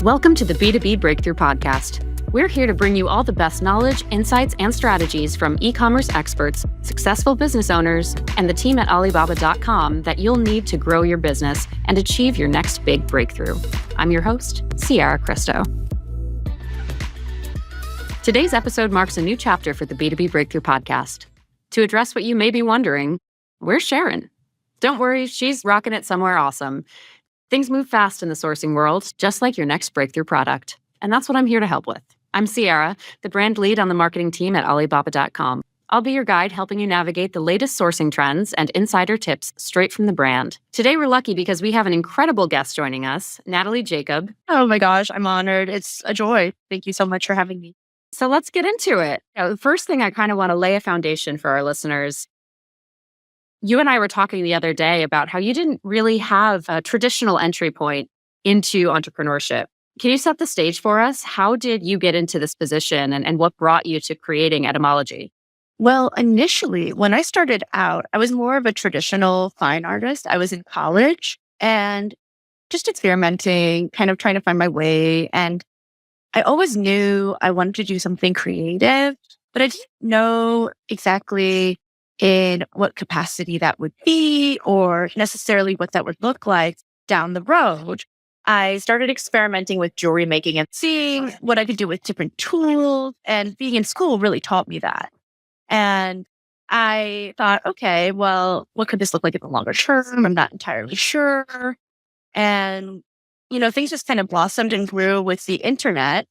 Welcome to the B2B Breakthrough podcast. We're here to bring you all the best knowledge, insights, and strategies from e-commerce experts, successful business owners, and the team at Alibaba.com that you'll need to grow your business and achieve your next big breakthrough. I'm your host, Ciara Cristo. Today's episode marks a new chapter for the B2B Breakthrough podcast. To address what you may be wondering, where's Sharon? Don't worry, she's rocking it somewhere awesome. Things move fast in the sourcing world, just like your next breakthrough product. And that's what I'm here to help with. I'm Ciara, the brand lead on the marketing team at Alibaba.com. I'll be your guide helping you navigate the latest sourcing trends and insider tips straight from the brand. Today, we're lucky because we have an incredible guest joining us, Natalie Jacob. Oh my gosh, I'm honored. It's a joy. Thank you so much for having me. So let's get into it. The first thing I kind of want to lay a foundation for our listeners. You and I were talking the other day about how you didn't really have a traditional entry point into entrepreneurship. Can you set the stage for us? How did you get into this position and what brought you to creating Etymology? Well, initially, when I started out, I was more of a traditional fine artist. I was in college and just experimenting, kind of trying to find my way. And I always knew I wanted to do something creative, but I didn't know exactly in what capacity that would be or necessarily what that would look like down the road. I started experimenting with jewelry making and seeing what I could do with different tools. And being in school really taught me that. And I thought, okay, well, what could this look like in the longer term? I'm not entirely sure. And, things just kind of blossomed and grew with the internet.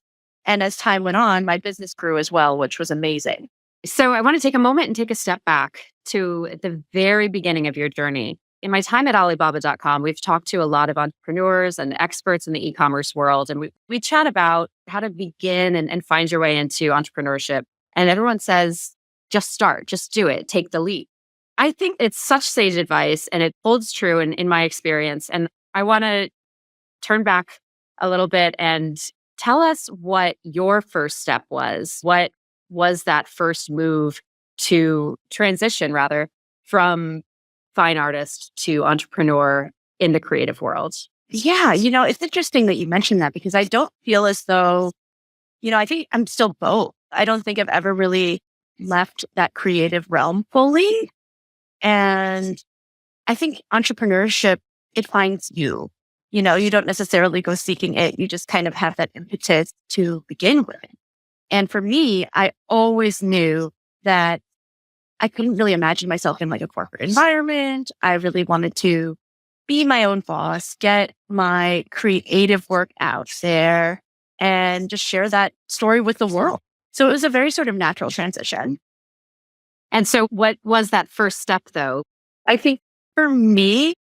And as time went on, my business grew as well, which was amazing. So I want to take a moment and take a step back to the very beginning of your journey. In my time at Alibaba.com, we've talked to a lot of entrepreneurs and experts in the e-commerce world, and we chat about how to begin and find your way into entrepreneurship. And everyone says, just start, just do it, take the leap. I think it's such sage advice, and it holds true in my experience. And I want to turn back a little bit and tell us what your first step was. What was that first move to transition, rather, from fine artist to entrepreneur in the creative world? Yeah, it's interesting that you mentioned that because I don't feel as though, I think I'm still both. I don't think I've ever really left that creative realm fully. And I think entrepreneurship, it finds you. You don't necessarily go seeking it. You just kind of have that impetus to begin with. And for me, I always knew that I couldn't really imagine myself in like a corporate environment. I really wanted to be my own boss, get my creative work out there, and just share that story with the world. So it was a very sort of natural transition. And so what was that first step, though? I think for me,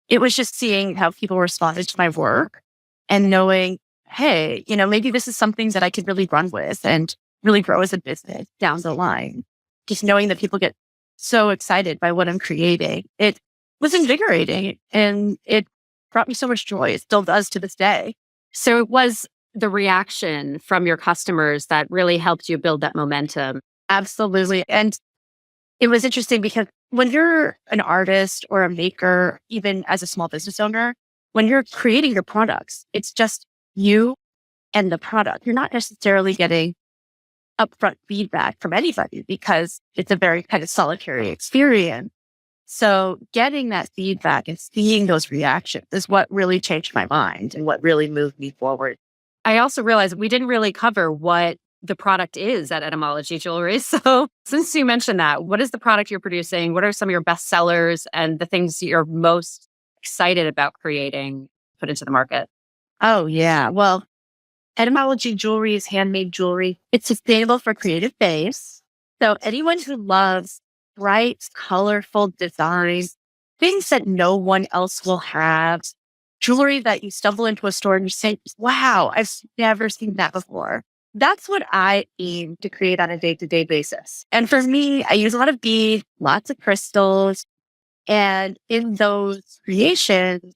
it was just seeing how people responded to my work and knowing, hey, maybe this is something that I could really run with and really grow as a business down the line. Just knowing that people get so excited by what I'm creating, it was invigorating and it brought me so much joy. It still does to this day. So it was the reaction from your customers that really helped you build that momentum. Absolutely. And it was interesting because when you're an artist or a maker, even as a small business owner, when you're creating your products, it's just you and the product. You're not necessarily getting upfront feedback from anybody because it's a very kind of solitary experience. So getting that feedback and seeing those reactions is what really changed my mind and what really moved me forward. I also realized we didn't really cover what the product is at Etymology Jewelry. So since you mentioned that, what is the product you're producing? What are some of your best sellers and the things you're most excited about creating, put into the market? Oh, yeah. Well, Etymology Jewelry is handmade jewelry. It's sustainable for creative base. So anyone who loves bright, colorful designs, things that no one else will have, jewelry that you stumble into a store and you say, wow, I've never seen that before. That's what I aim to create on a day-to-day basis. And for me, I use a lot of beads, lots of crystals. And in those creations,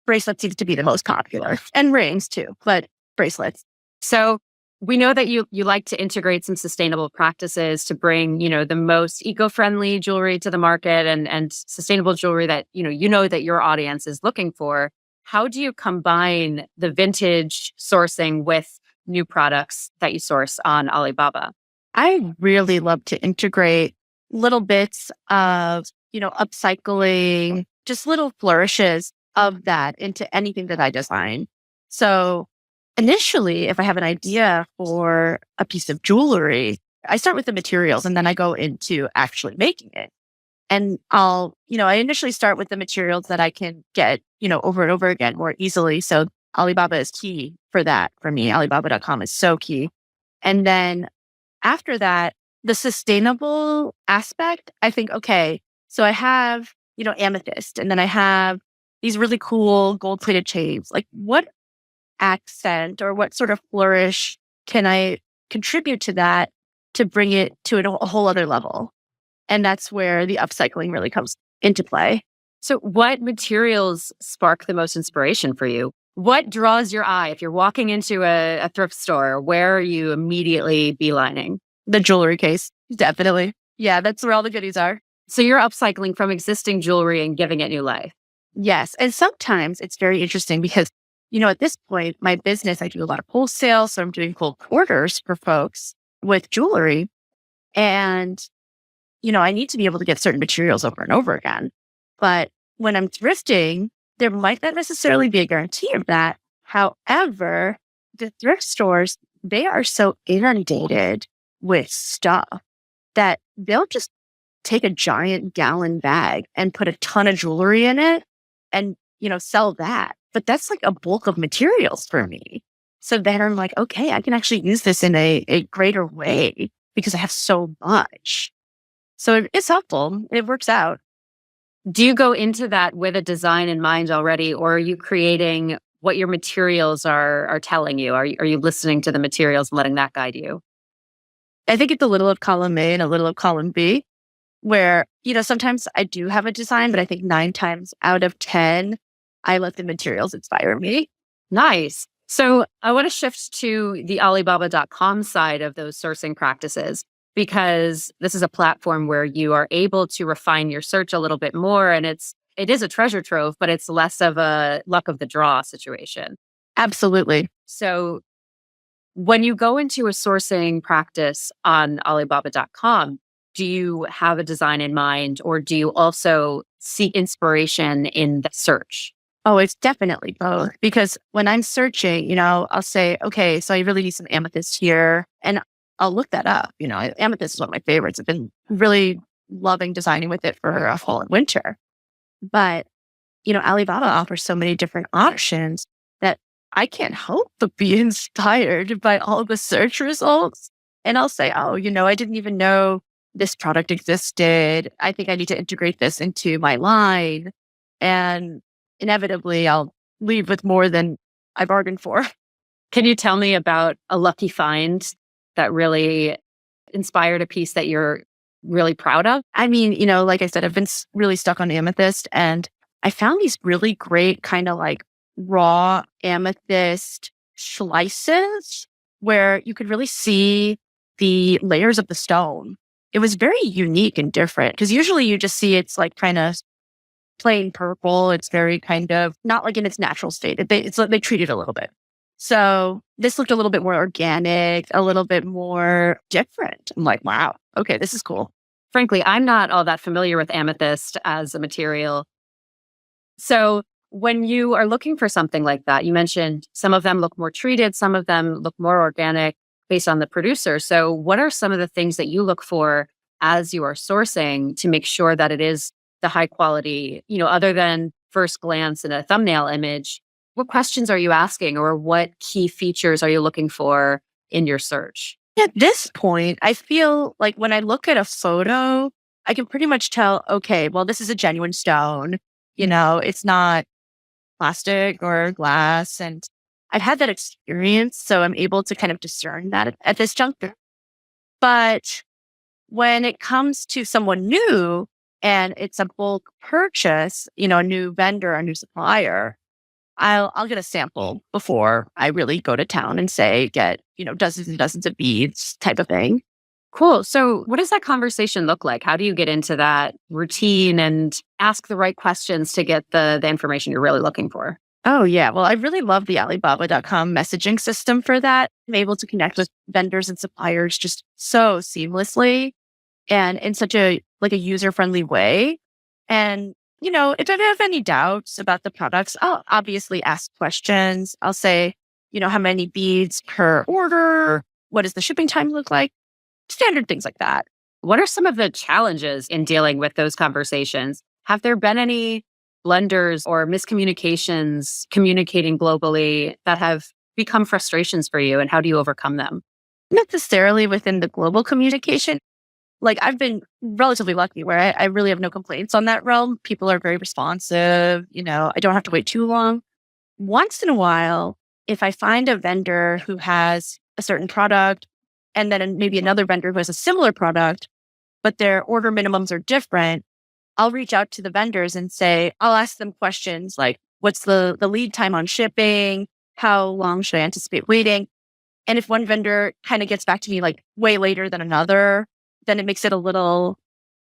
bracelets seems to be the most popular, and rings too, but bracelets. So we know that you like to integrate some sustainable practices to bring, the most eco-friendly jewelry to the market and sustainable jewelry that, you know that your audience is looking for. how do you combine the vintage sourcing with new products that you source on Alibaba? I really love to integrate little bits of, upcycling, just little flourishes of that into anything that I design. So initially, if I have an idea for a piece of jewelry, I start with the materials and then I go into actually making it. And I initially start with the materials that I can get, over and over again more easily. So Alibaba is key for that for me. Alibaba.com is so key. And then after that, the sustainable aspect, I think, okay, so I have, amethyst and then I have these really cool gold plated chains. Like what accent or what sort of flourish can I contribute to that to bring it to a whole other level? And that's where the upcycling really comes into play. So, what materials spark the most inspiration for you? What draws your eye? If you're walking into a thrift store, where are you immediately beelining? The jewelry case, definitely. Yeah, that's where all the goodies are. So, you're upcycling from existing jewelry and giving it new life. Yes. And sometimes it's very interesting because, at this point, my business, I do a lot of wholesale. So I'm doing bulk orders for folks with jewelry. And I need to be able to get certain materials over and over again. But when I'm thrifting, there might not necessarily be a guarantee of that. However, the thrift stores, they are so inundated with stuff that they'll just take a giant gallon bag and put a ton of jewelry in it and, sell that. But that's like a bulk of materials for me. So then I'm like, okay, I can actually use this in a greater way because I have so much. So it's helpful. It works out. Do you go into that with a design in mind already, or are you creating what your materials are telling you? Are you listening to the materials and letting that guide you? I think it's a little of column A and a little of column B, where, sometimes I do have a design, but I think 9 times out of 10, I let the materials inspire me. Nice. So I want to shift to the Alibaba.com side of those sourcing practices, because this is a platform where you are able to refine your search a little bit more. And it is a treasure trove, but it's less of a luck of the draw situation. Absolutely. So when you go into a sourcing practice on Alibaba.com, do you have a design in mind, or do you also seek inspiration in the search? Oh, it's definitely both. Because when I'm searching, I'll say, okay, so I really need some amethyst here. And I'll look that up. Amethyst is one of my favorites. I've been really loving designing with it for a fall and winter. But, Alibaba offers so many different options that I can't help but be inspired by all the search results. And I'll say, oh, I didn't even know this product existed. I think I need to integrate this into my line. And inevitably, I'll leave with more than I bargained for. Can you tell me about a lucky find that really inspired a piece that you're really proud of? I mean, like I said, I've been really stuck on amethyst, and I found these really great kind of like raw amethyst slices where you could really see the layers of the stone. It was very unique and different because usually you just see it's like kind of plain purple. It's very kind of not like in its natural state. It's like they treat it a little bit. So this looked a little bit more organic, a little bit more different. I'm like, wow, okay, this is cool. Frankly, I'm not all that familiar with amethyst as a material. So when you are looking for something like that, you mentioned some of them look more treated, some of them look more organic based on the producer. So what are some of the things that you look for as you are sourcing to make sure that it is the high quality, other than first glance in a thumbnail image? What questions are you asking, or what key features are you looking for in your search? At this point, I feel like when I look at a photo, I can pretty much tell, okay, well, this is a genuine stone. It's not plastic or glass. And I've had that experience. So I'm able to kind of discern that at this juncture. But when it comes to someone new and it's a bulk purchase, a new vendor, a new supplier, I'll get a sample before I really go to town and say, get, dozens and dozens of beads type of thing. Cool. So what does that conversation look like? How do you get into that routine and ask the right questions to get the information you're really looking for? Oh, yeah. Well, I really love the Alibaba.com messaging system for that. I'm able to connect with vendors and suppliers just so seamlessly and in such a like a user-friendly way. And, if I have any doubts about the products, I'll obviously ask questions. I'll say, how many beads per order? What does the shipping time look like? Standard things like that. What are some of the challenges in dealing with those conversations? Have there been any blunders or miscommunications communicating globally that have become frustrations for you, and how do you overcome them? Not necessarily within the global communication. Like I've been relatively lucky where I really have no complaints on that realm. People are very responsive. I don't have to wait too long. Once in a while, if I find a vendor who has a certain product and then maybe another vendor who has a similar product, but their order minimums are different, I'll reach out to the vendors and say, I'll ask them questions like, what's the lead time on shipping? How long should I anticipate waiting? And if one vendor kind of gets back to me like way later than another, then it makes it a little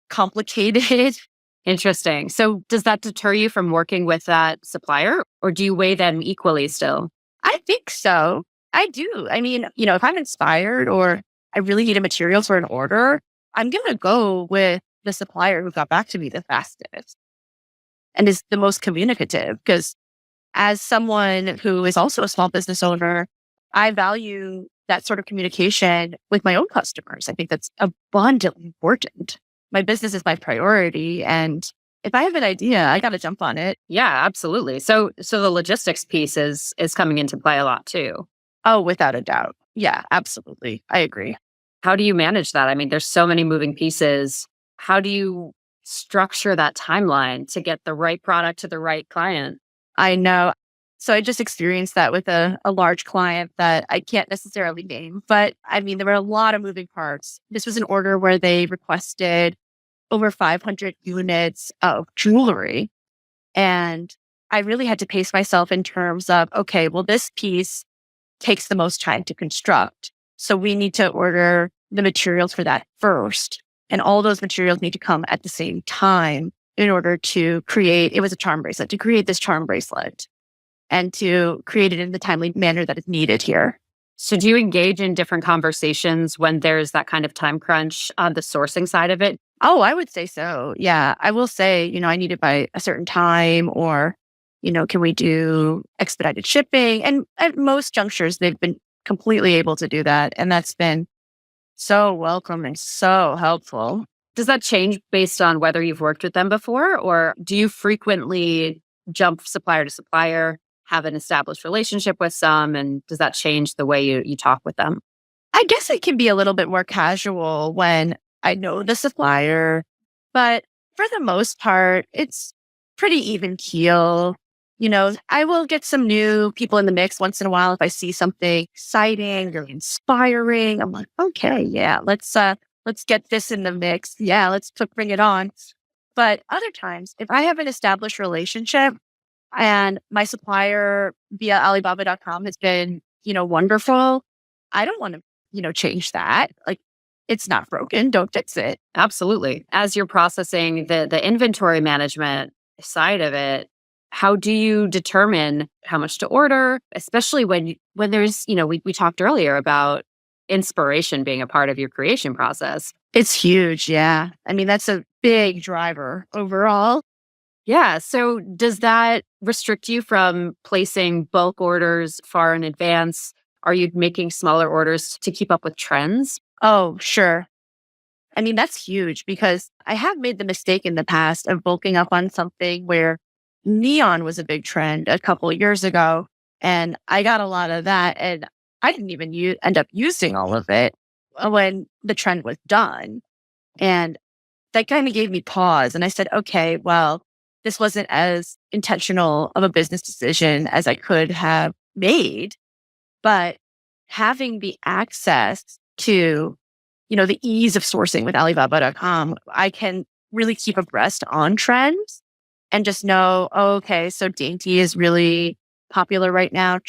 complicated. Interesting. So, does that deter you from working with that supplier, or do you weigh them equally still? I think so. I do. I mean, if I'm inspired or I really need a material for an order, I'm going to go with the supplier who got back to me the fastest and is the most communicative. Because as someone who is also a small business owner, I value that sort of communication with my own customers. I think that's abundantly important. My business is my priority. And if I have an idea, I got to jump on it. Yeah, absolutely. So the logistics piece is coming into play a lot too. Oh, without a doubt. Yeah, absolutely. I agree. How do you manage that? I mean, there's so many moving pieces. How do you structure that timeline to get the right product to the right client? I know. So I just experienced that with a large client that I can't necessarily name, but I mean, there were a lot of moving parts. This was an order where they requested over 500 units of jewelry. And I really had to pace myself in terms of, okay, well, this piece takes the most time to construct. So we need to order the materials for that first. And all those materials need to come at the same time in order to create, it was a charm bracelet, to create this charm bracelet and to create it in the timely manner that is needed here. So, do you engage in different conversations when there's that kind of time crunch on the sourcing side of it? Oh, I would say so. Yeah. I will say, I need it by a certain time or, can we do expedited shipping? And at most junctures, they've been completely able to do that. And that's been so welcome and so helpful. Does that change based on whether you've worked with them before, or do you frequently jump supplier to supplier, have an established relationship with some, and does that change the way you talk with them? I guess it can be a little bit more casual when I know the supplier, but for the most part, it's pretty even keel. I will get some new people in the mix once in a while if I see something exciting or inspiring. I'm like, okay, yeah, let's get this in the mix. Yeah, bring it on. But other times, if I have an established relationship and my supplier via Alibaba.com has been, wonderful, I don't want to, change that. Like it's not broken. Don't fix it. Absolutely. As you're processing the inventory management side of it, how do you determine how much to order, especially when there's, we talked earlier about inspiration being a part of your creation process. It's huge. Yeah. I mean, that's a big driver overall. Yeah. So does that restrict you from placing bulk orders far in advance? Are you making smaller orders to keep up with trends? Oh, sure. I mean, that's huge because I have made the mistake in the past of bulking up on something where neon was a big trend a couple of years ago. And I got a lot of that. And I didn't even end up using all of it when the trend was done. And that kind of gave me pause. And I said, okay, well, this wasn't as intentional of a business decision as I could have made. But having the access to, the ease of sourcing with Alibaba.com, I can really keep abreast on trends and just know, oh, okay, so dainty is really popular right now.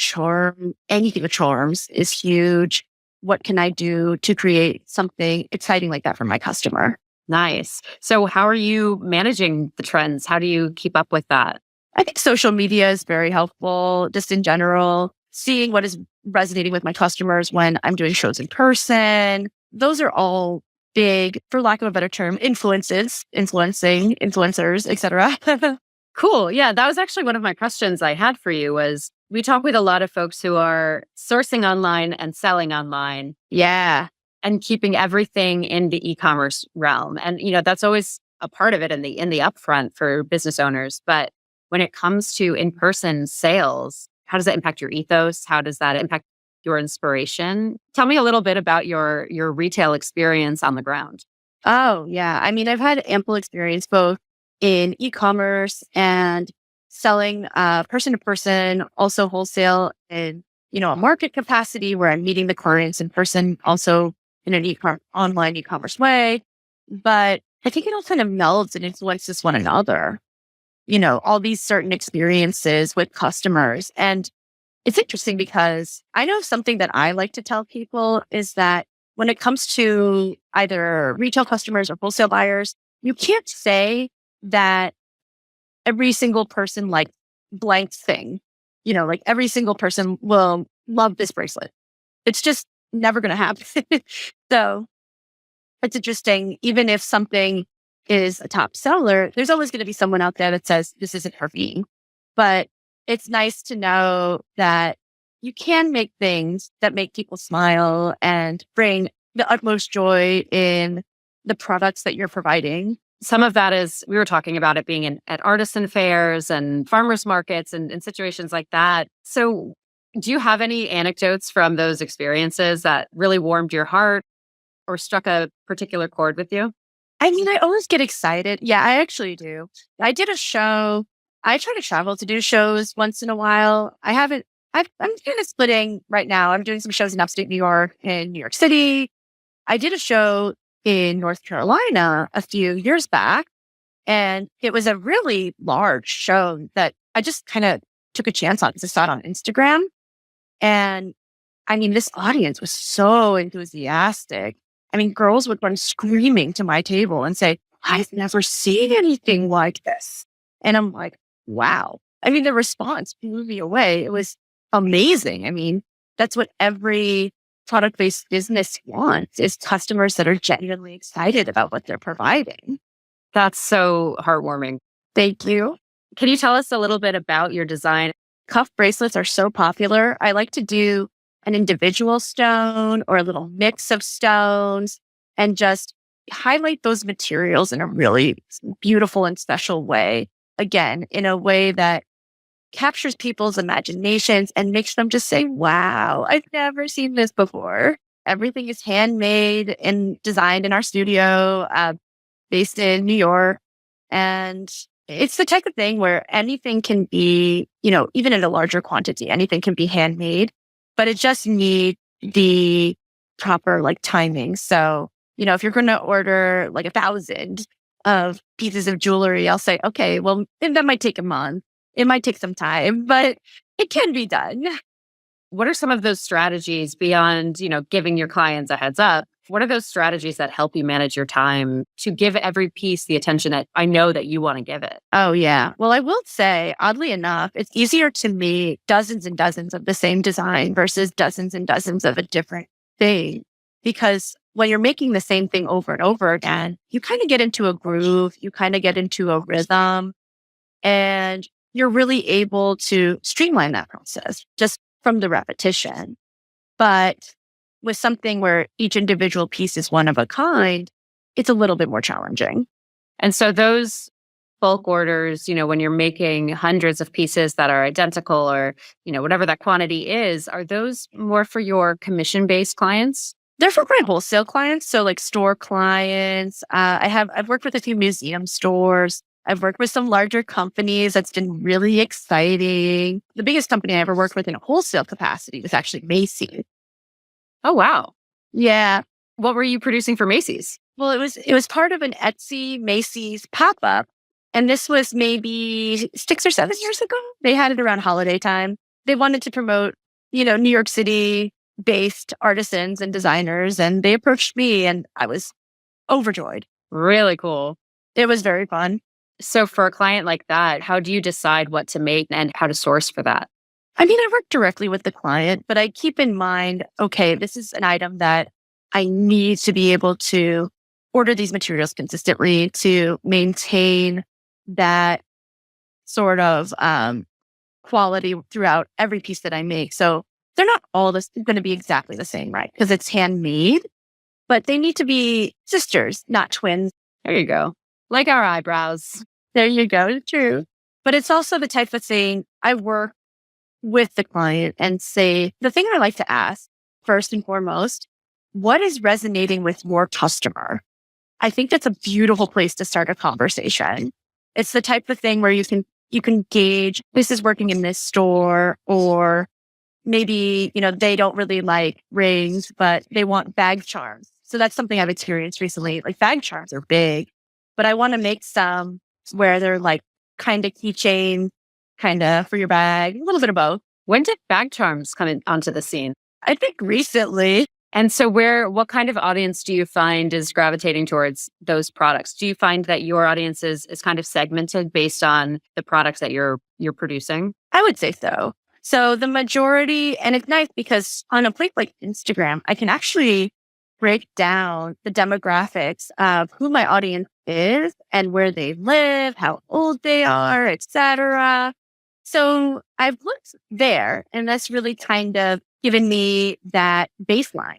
Anything with charms is huge. What can I do to create something exciting like that for my customer? Nice. So how are you managing the trends? How do you keep up with that? I think social media is very helpful just in general, seeing what is resonating with my customers when I'm doing shows in person. Those are all big, for lack of a better term, influencing, influencers, etc. Cool. Yeah, that was actually one of my questions I had for you was we talk with a lot of folks who are sourcing online and selling online Yeah. and keeping everything in the e-commerce realm. And that's always a part of it in the upfront for business owners, but when it comes to in-person sales, how does that impact your ethos? How does that impact your inspiration? Tell me a little bit about your retail experience on the ground. Oh, yeah. I mean, I've had ample experience both in e-commerce and selling person to person, also wholesale in, a market capacity where I'm meeting the clients in person, also in an online e-commerce way. But I think it all kind of melds and influences one another, all these certain experiences with customers. And it's interesting because I know something that I like to tell people is that when it comes to either retail customers or wholesale buyers, you can't say that every single person like blank thing, like every single person will love this bracelet. It's just never going to happen. So it's interesting. Even if something is a top seller, there's always going to be someone out there that says this isn't her me. But it's nice to know that you can make things that make people smile and bring the utmost joy in the products that you're providing. Some of that is, we were talking about it being at artisan fairs and farmers markets and situations like that. So, do you have any anecdotes from those experiences that really warmed your heart or struck a particular chord with you? I mean, I always get excited. Yeah, I actually do. I did a show. I try to travel to do shows once in a while. I haven't, I'm kind of splitting right now. I'm doing some shows in upstate New York and New York City. I did a show in North Carolina a few years back, and it was a really large show that I just kind of took a chance on because I saw it on Instagram. And I mean, this audience was so enthusiastic. I mean, girls would run screaming to my table and say, I've never seen anything like this. And I'm like, wow. I mean, the response blew me away. It was amazing. I mean, that's what every product-based business wants is customers that are genuinely excited about what they're providing. That's so heartwarming. Thank you. Can you tell us a little bit about your design? Cuff bracelets are so popular. I like to do an individual stone or a little mix of stones and just highlight those materials in a really beautiful and special way. Again, in a way that captures people's imaginations and makes them just say, wow, I've never seen this before. Everything is handmade and designed in our studio, based in New York. And it's the type of thing where anything can be, even in a larger quantity, anything can be handmade, but it just needs the proper timing. So, if you're going to order 1,000 of pieces of jewelry, I'll say, okay, well, that might take a month. It might take some time, but it can be done. What are some of those strategies beyond, giving your clients a heads up? What are those strategies that help you manage your time to give every piece the attention that I know that you want to give it? Oh, yeah. Well, I will say, oddly enough, it's easier to make dozens and dozens of the same design versus dozens and dozens of a different thing. Because when you're making the same thing over and over again, you kind of get into a groove, you kind of get into a rhythm, and you're really able to streamline that process just from the repetition. But with something where each individual piece is one of a kind, it's a little bit more challenging. And so those bulk orders, when you're making hundreds of pieces that are identical or, whatever that quantity is, are those more for your commission-based clients? They're for my wholesale clients. So store clients. I've worked with a few museum stores. I've worked with some larger companies. That's been really exciting. The biggest company I ever worked with in a wholesale capacity was actually Macy's. Oh, wow. Yeah. What were you producing for Macy's? Well, it was part of an Etsy Macy's pop-up. And this was maybe 6 or 7 years ago. They had it around holiday time. They wanted to promote, New York City based artisans and designers. And they approached me and I was overjoyed. Really cool. It was very fun. So for a client like that, how do you decide what to make and how to source for that? I mean, I work directly with the client, but I keep in mind, okay, this is an item that I need to be able to order these materials consistently to maintain that sort of quality throughout every piece that I make. So they're not all going to be exactly the same, right? Because it's handmade, but they need to be sisters, not twins. There you go. Like our eyebrows. There you go. True. But it's also the type of thing I work with the client and say, the thing I like to ask first and foremost, what is resonating with your customer? I think that's a beautiful place to start a conversation. It's the type of thing where you can gauge this is working in this store, or maybe, they don't really like rings, but they want bag charms. So that's something I've experienced recently. Like bag charms are big, but I want to make some where they're like kind of keychain, kind of for your bag, a little bit of both. When did bag charms onto the scene? I think recently. And so what kind of audience do you find is gravitating towards those products? Do you find that your audience is kind of segmented based on the products that you're producing? I would say so. So the majority, and it's nice because on a place like Instagram, I can actually break down the demographics of who my audience is and where they live, how old they are, etc. So I've looked there, and that's really kind of given me that baseline.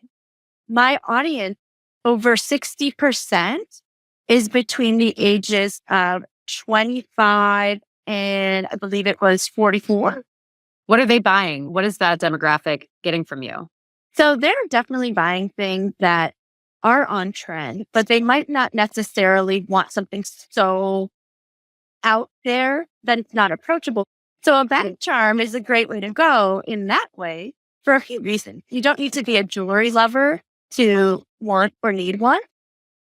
My audience, over 60%, is between the ages of 25 and I believe it was 44. What are they buying? What is that demographic getting from you? So they're definitely buying things that are on trend, but they might not necessarily want something so out there that it's not approachable. So a bag charm is a great way to go in that way for a few reasons. You don't need to be a jewelry lover to want or need one.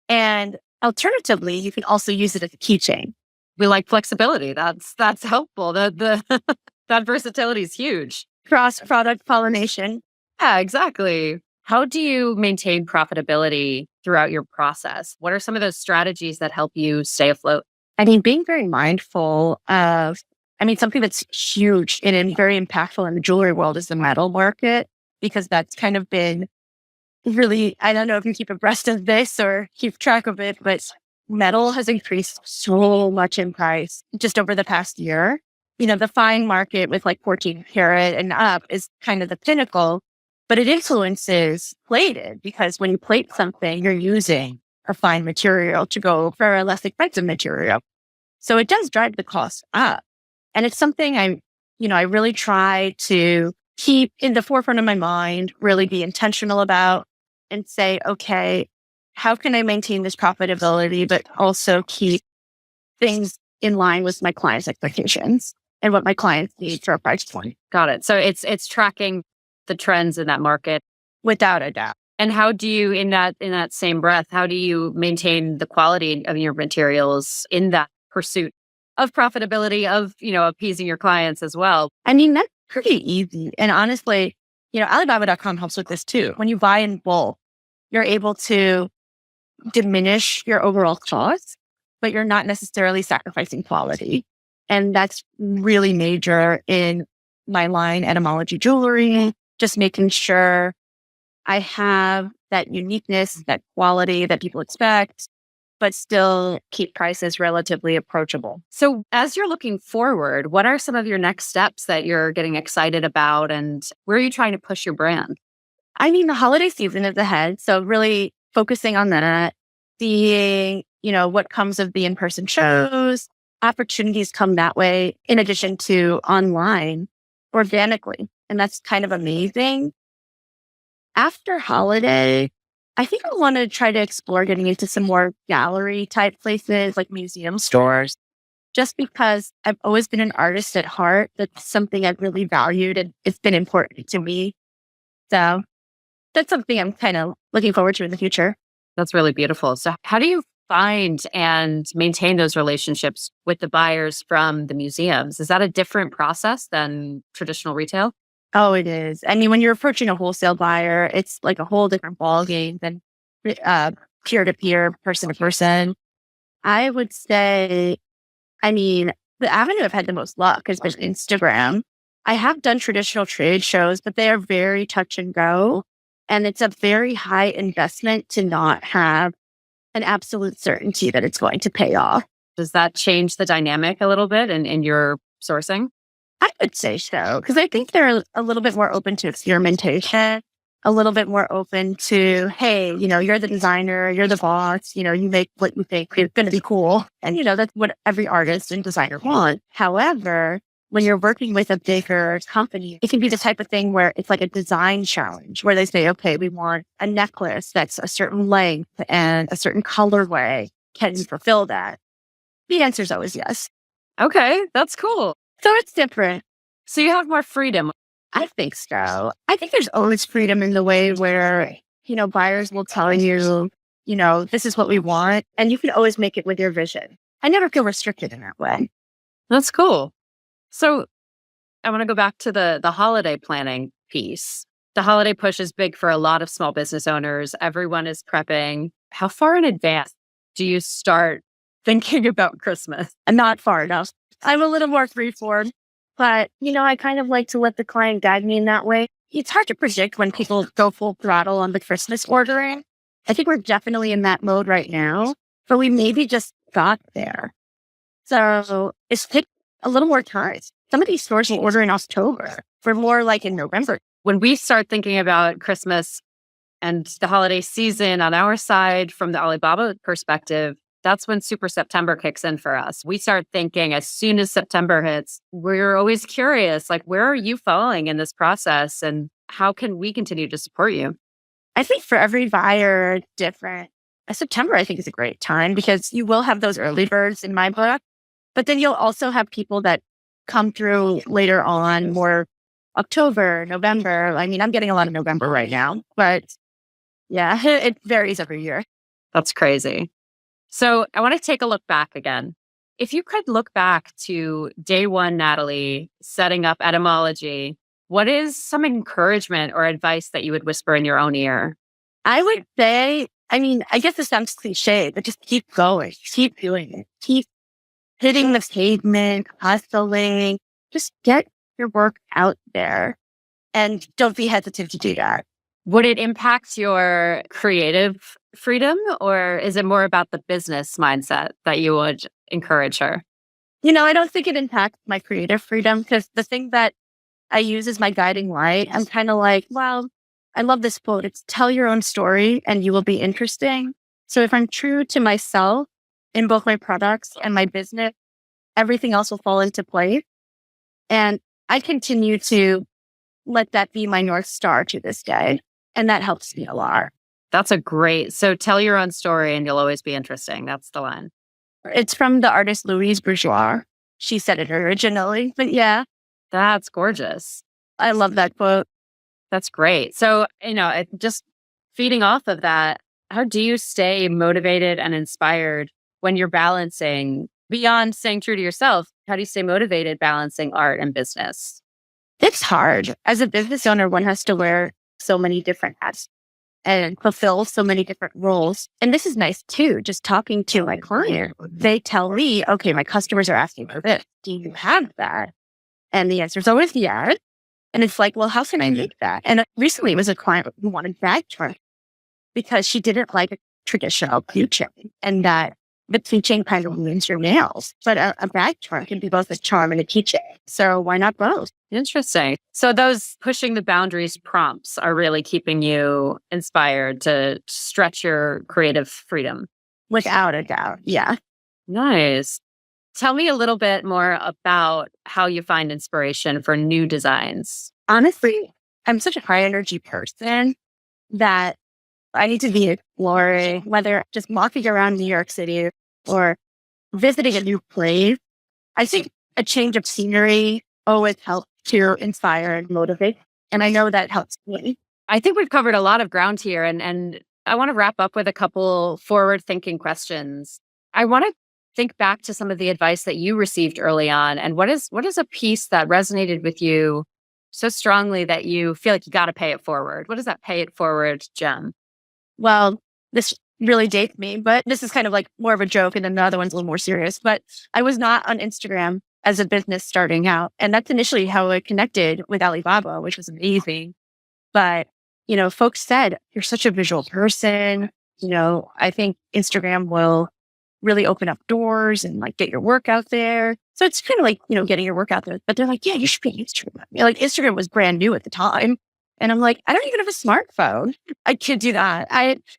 And alternatively, you can also use it as a keychain. We like flexibility. That's helpful. The that versatility is huge. Cross product pollination. Yeah, exactly. How do you maintain profitability throughout your process? What are some of those strategies that help you stay afloat? I mean, being very mindful of, something that's huge and very impactful in the jewelry world is the metal market, because that's kind of been really, I don't know if you keep abreast of this or keep track of it, but metal has increased so much in price just over the past year. The fine market with like 14 karat and up is kind of the pinnacle, but it influences plated, because when you plate something, you're using a fine material to go for a less expensive material. So it does drive the cost up. And it's something I really try to keep in the forefront of my mind, really be intentional about and say, okay, how can I maintain this profitability, but also keep things in line with my clients' expectations and what my clients need for a price point? Got it. So it's tracking the trends in that market. Without a doubt. And how do you, in that same breath, how do you maintain the quality of your materials in that pursuit of profitability, of, appeasing your clients as well? That's pretty easy. And honestly, Alibaba.com helps with this too. When you buy in bulk, you're able to diminish your overall cost, but you're not necessarily sacrificing quality. And that's really major in my line, Etymology Jewelry, just making sure I have that uniqueness, that quality that people expect, but still keep prices relatively approachable. So as you're looking forward, what are some of your next steps that you're getting excited about, and where are you trying to push your brand? The holiday season is ahead. So really focusing on that, seeing, what comes of the in-person shows, opportunities come that way, in addition to online organically. And that's kind of amazing. After holiday, I think I want to try to explore getting into some more gallery type places like museum stores, just because I've always been an artist at heart. That's something I've really valued, and it's been important to me. So that's something I'm kind of looking forward to in the future. That's really beautiful. So how do you find and maintain those relationships with the buyers from the museums? Is that a different process than traditional retail? Oh, it is. When you're approaching a wholesale buyer, it's like a whole different ballgame than peer-to-peer, person-to-person. I would say I mean, the avenue I've had the most luck has been Instagram. I have done traditional trade shows, but they are very touch and go. And it's a very high investment to not have an absolute certainty that it's going to pay off. Does that change the dynamic a little bit in your sourcing? I would say so, because I think they're a little bit more open to experimentation, a little bit more open to, hey, you're the designer, you're the boss, you make what you think is going to be cool. And, that's what every artist and designer wants. However, when you're working with a bigger company, it can be the type of thing where it's like a design challenge where they say, okay, we want a necklace that's a certain length and a certain colorway. Can you fulfill that? The answer is always yes. Okay, that's cool. So it's different. So you have more freedom. I think so. I think there's always freedom in the way where, buyers will tell you, this is what we want. And you can always make it with your vision. I never feel restricted in that way. That's cool. So I want to go back to the holiday planning piece. The holiday push is big for a lot of small business owners. Everyone is prepping. How far in advance do you start thinking about Christmas? And not far enough. I'm a little more freeform, but, I kind of like to let the client guide me in that way. It's hard to predict when people go full throttle on the Christmas ordering. I think we're definitely in that mode right now, but we maybe just got there. So it's taking a little more time. Some of these stores will order in October. We're more like in November. When we start thinking about Christmas and the holiday season on our side from the Alibaba perspective, that's when Super September kicks in for us. We start thinking as soon as September hits, we're always curious, like, where are you falling in this process and how can we continue to support you? I think for every buyer, it's different. September, I think, is a great time because you will have those early birds in my book, but then you'll also have people that come through later on, more October, November. I mean, I'm getting a lot of November right now, but yeah, it varies every year. That's crazy. So I want to take a look back again. If you could look back to day one, Natalie, setting up Etymology, what is some encouragement or advice that you would whisper in your own ear? I would say, I guess this sounds cliche, but just keep going, keep doing it, keep hitting the pavement, hustling, just get your work out there and don't be hesitant to do that. Would it impact your creative freedom or is it more about the business mindset that you would encourage her? I don't think it impacts my creative freedom because the thing that I use as my guiding light, I'm kind of like, well, I love this quote. It's tell your own story and you will be interesting. So if I'm true to myself in both my products and my business, everything else will fall into place. And I continue to let that be my North Star to this day. And that helps me a lot. That's a great, so tell your own story and you'll always be interesting. That's the line. It's from the artist Louise Bourgeois. She said it originally, but yeah. That's gorgeous. I love that quote. That's great. So, just feeding off of that, how do you stay motivated and inspired when you're balancing beyond staying true to yourself? How do you stay motivated balancing art and business? It's hard. As a business owner, one has to wear so many different hats and fulfill so many different roles. And this is nice too, just talking to my client. They tell me, okay, my customers are asking for this. Do you have that? And the answer is always yes. And it's like, well, how can I make that? And recently it was a client who wanted bag charm because she didn't like a traditional keychain and that the keychain kind of ruins your nails. But a bag charm can be both a charm and a keychain. So why not both? Interesting. So those pushing the boundaries prompts are really keeping you inspired to stretch your creative freedom. Without a doubt. Yeah. Nice. Tell me a little bit more about how you find inspiration for new designs. Honestly, I'm such a high energy person that I need to be exploring, whether just walking around New York City or visiting a new place. I think a change of scenery always helps to inspire and motivate. And I know that helps me. I think we've covered a lot of ground here. And I want to wrap up with a couple forward-thinking questions. I want to think back to some of the advice that you received early on. And what is a piece that resonated with you so strongly that you feel like you got to pay it forward? What is that pay it forward gem? Well, this really date me, but this is kind of like more of a joke and then the other one's a little more serious. But I was not on Instagram as a business starting out. And that's initially how I connected with Alibaba, which was amazing. But, folks said, you're such a visual person. I think Instagram will really open up doors and like get your work out there. So it's kind of like, getting your work out there. But they're like, yeah, you should be on Instagram. Like Instagram was brand new at the time. And I'm like, I don't even have a smartphone. I could do that.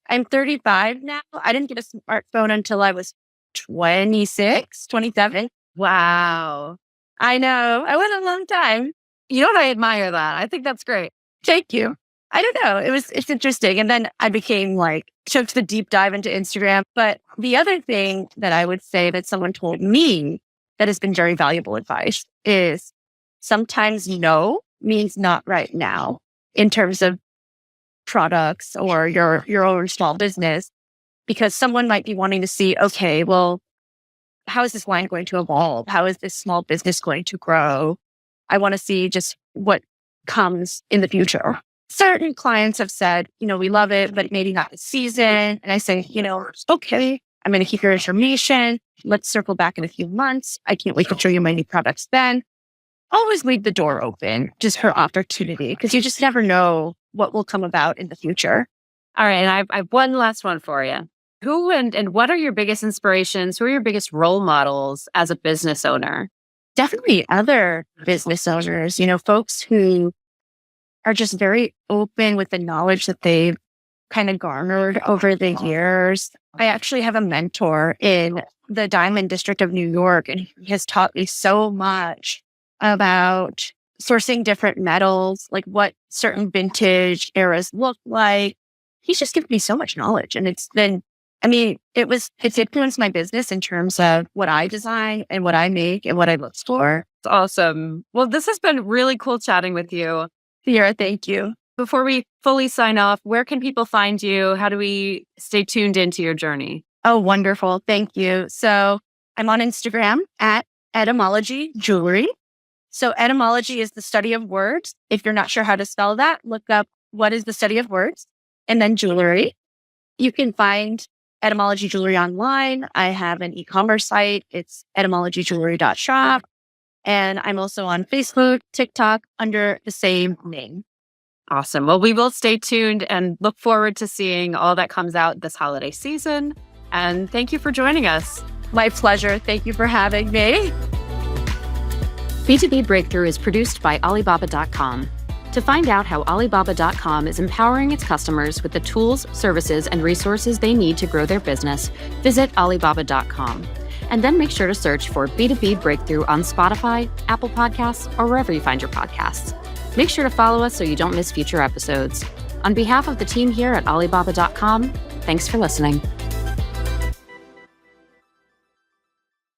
I'm 35 now. I didn't get a smartphone until I was 26, 27. Wow. I know. I went a long time. I admire that. I think that's great. Thank you. I don't know. It's interesting. And then I became took the deep dive into Instagram. But the other thing that I would say that someone told me that has been very valuable advice is sometimes no means not right now in terms of products or your own small business, because someone might be wanting to see, okay, well, how is this line going to evolve? How is this small business going to grow? I want to see just what comes in the future. Certain clients have said, we love it, but maybe not this season. And I say, okay, I'm going to keep your information. Let's circle back in a few months. I can't wait to show you my new products then. Always leave the door open just for opportunity, because you just never know what will come about in the future. All right. And I have one last one for you. Who and what are your biggest inspirations? Who are your biggest role models as a business owner? Definitely other business owners, folks who are just very open with the knowledge that they've kind of garnered over the years. I actually have a mentor in the Diamond District of New York, and he has taught me so much about sourcing different metals, like what certain vintage eras look like. He's just given me so much knowledge. And it's influenced my business in terms of what I design and what I make and what I look for. It's awesome. Well, this has been really cool chatting with you. Ciara, thank you. Before we fully sign off, where can people find you? How do we stay tuned into your journey? Oh, wonderful. Thank you. So I'm on Instagram at Etymology Jewelry. So etymology is the study of words. If you're not sure how to spell that, look up what is the study of words, and then jewelry. You can find Etymology Jewelry online. I have an e-commerce site. It's etymologyjewelry.shop. And I'm also on Facebook, TikTok under the same name. Awesome. Well, we will stay tuned and look forward to seeing all that comes out this holiday season. And thank you for joining us. My pleasure. Thank you for having me. B2B Breakthrough is produced by Alibaba.com. To find out how Alibaba.com is empowering its customers with the tools, services, and resources they need to grow their business, visit Alibaba.com. And then make sure to search for B2B Breakthrough on Spotify, Apple Podcasts, or wherever you find your podcasts. Make sure to follow us so you don't miss future episodes. On behalf of the team here at Alibaba.com, thanks for listening.